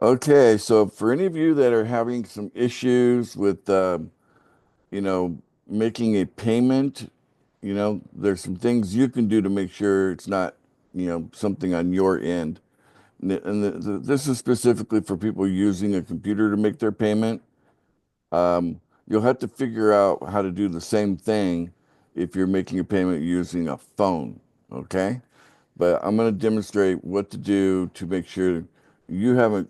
Okay, so for any of you that are having some issues with, you know, making a payment, there's some things you can do to make sure it's not, something on your end. This is specifically for people using a computer to make their payment. You'll have to figure out how to do the same thing if you're making a payment using a phone, okay? But I'm going to demonstrate what to do to make sure you haven't,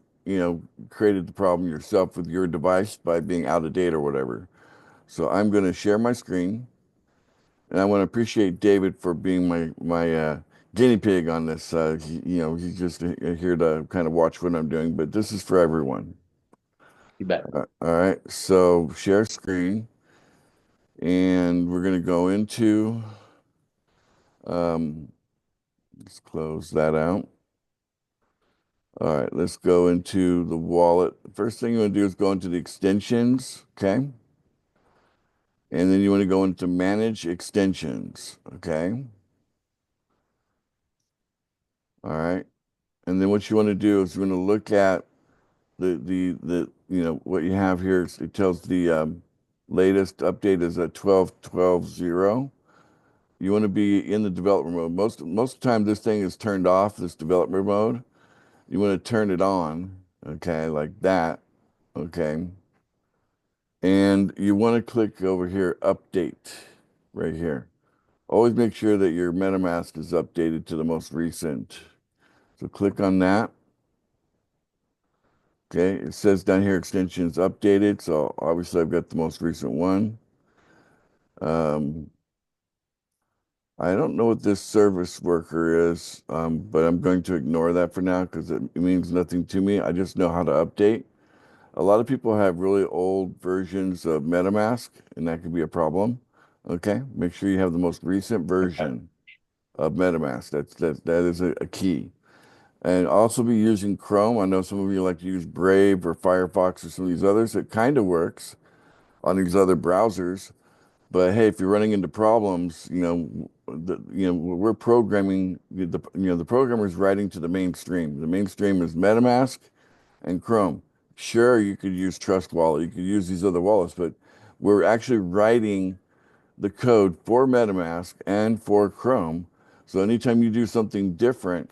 created the problem yourself with your device by being out of date or whatever. So I'm going to share my screen, and I want to appreciate David for being my guinea pig on this. He's just here to kind of watch what I'm doing, but this is for everyone. You bet. All right, so share screen, and we're going to go into, um, let's close that out. All right, let's go into the wallet. First thing you want to do is go into the extensions, okay? And then you want to go into manage extensions, okay? All right. And then what you want to do is you want to look at what you have here. It tells the latest update is at 12.12.0. You want to be in the developer mode. Most of the time this thing is turned off, this developer mode. You want to turn it on, okay, like that, okay? And you want to click over here, update, right here. Always make sure that your MetaMask is updated to the most recent. So click on that. Okay, it says down here extensions updated. So obviously I've got the most recent one. Um, I don't know what this service worker is, but I'm going to ignore that for now because it means nothing to me. I just know how to update. A lot of people have really old versions of MetaMask, and that could be a problem. Okay, make sure you have the most recent Okay. version of MetaMask. That is a key. And also be using Chrome. I know some of you like to use Brave or Firefox or some of these others. It kind of works on these other browsers. But hey, if you're running into problems, we're programming the programmer's writing to the mainstream. The mainstream is MetaMask and Chrome. Sure, you could use Trust Wallet, you could use these other wallets, but we're actually writing the code for MetaMask and for Chrome. So anytime you do something different,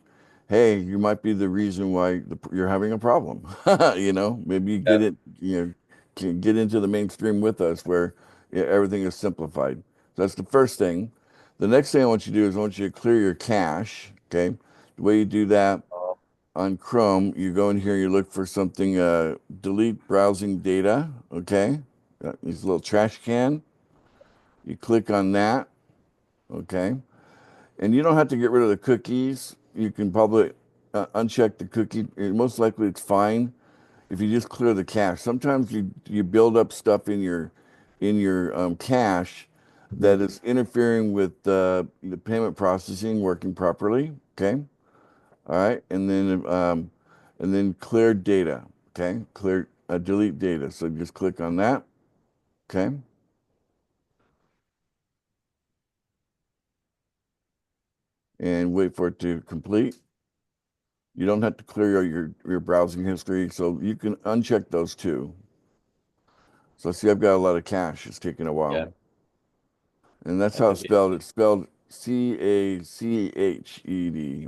hey, you might be the reason why you're having a problem. Maybe you get Yep. it, can get into the mainstream with us where everything is simplified. So that's the first thing. The next thing I want you to do is I want you to clear your cache. Okay. The way you do that on Chrome, you go in here, you look for something, delete browsing data. Okay. This little trash can. You click on that. Okay. And you don't have to get rid of the cookies. You can probably uncheck the cookie. Most likely it's fine if you just clear the cache. Sometimes you build up stuff in your cache Mhm. that is interfering with the payment processing working properly. Okay. All right. And then clear data. Okay. Clear delete data. So just click on that. Okay. And wait for it to complete. You don't have to clear your browsing history, so you can uncheck those too. So see, I've got a lot of cache. It's taking a Yeah. while. And that's That how it's could be. spelled. It's spelled Cached,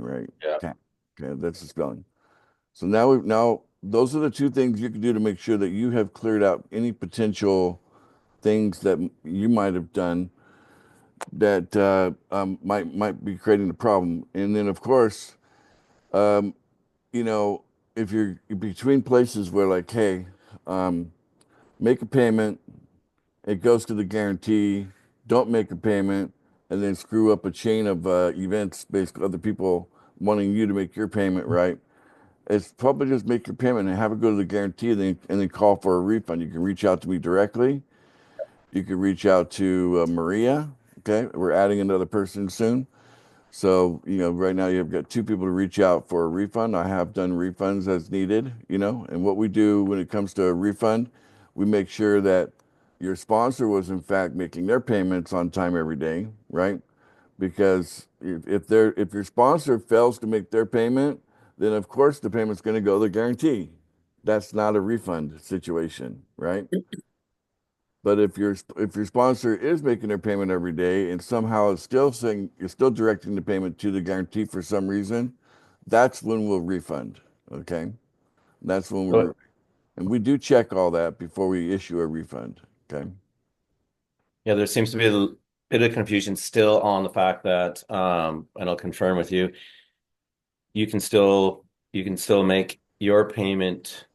right? Yeah. Okay. Okay, that's the spelling. So now those are the two things you can do to make sure that you have cleared out any potential things that you might have done that might be creating the problem. And then of course, um, you know, if you're between places where like, hey, um, make a payment, it goes to the guarantee, don't make a payment, and then screw up a chain of events, basically other people wanting you to make your payment, right? It's probably just make your payment and have it go to the guarantee and then call for a refund. You can reach out to me directly. You can reach out to Maria. Okay, we're adding another person soon. So, right now you've got two people to reach out for a refund. I have done refunds as needed, and what we do when it comes to a refund, we make sure that your sponsor was in fact making their payments on time every day, right? Because if your sponsor fails to make their payment, then of course the payment's going to go to the guarantee. that's not a refund situation, right? But if your sponsor is making their payment every day and somehow it's still saying you're still directing the payment to the guarantee for some reason, that's when we'll refund. Okay. That's when So, and we do check all that before we issue a refund. Okay. yeah, there seems to be a bit of confusion still on the fact that, and I'll confirm with you, you can still you can still make your payment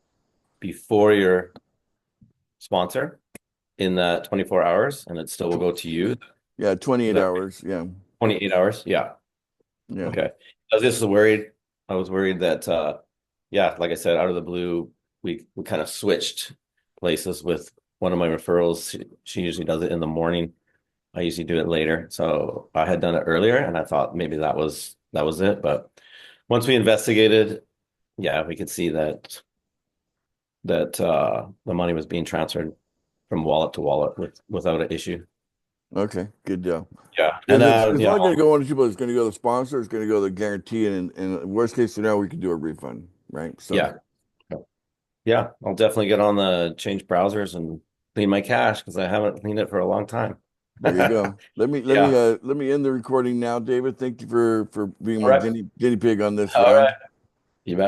before your sponsor in that 24 hours, and it still will go to you. Yeah, Is 28 that hours. Yeah. 28 hours? Yeah. Yeah. Okay. I was just worried. I was worried that yeah, like I said, out of the blue, we kind of switched places with one of my referrals. She usually does it in the morning. I usually do it later. So I had done it earlier and I thought maybe that was it. But once we investigated, yeah, we could see that the money was being transferred from wallet to wallet without an issue. Okay. Good deal. Yeah. And Because it's yeah, only going to go one of two places. It's going to go to the sponsor. It's going to go to the guarantee. And in worst case scenario, we can do a refund. Right. So yeah. Yeah, I'll definitely get on the change browsers and clean my cache because I haven't cleaned it for a long time. there you go. Yeah. Let me end the recording now, David. Thank you for being All my right. guinea pig on this All round. right. You bet.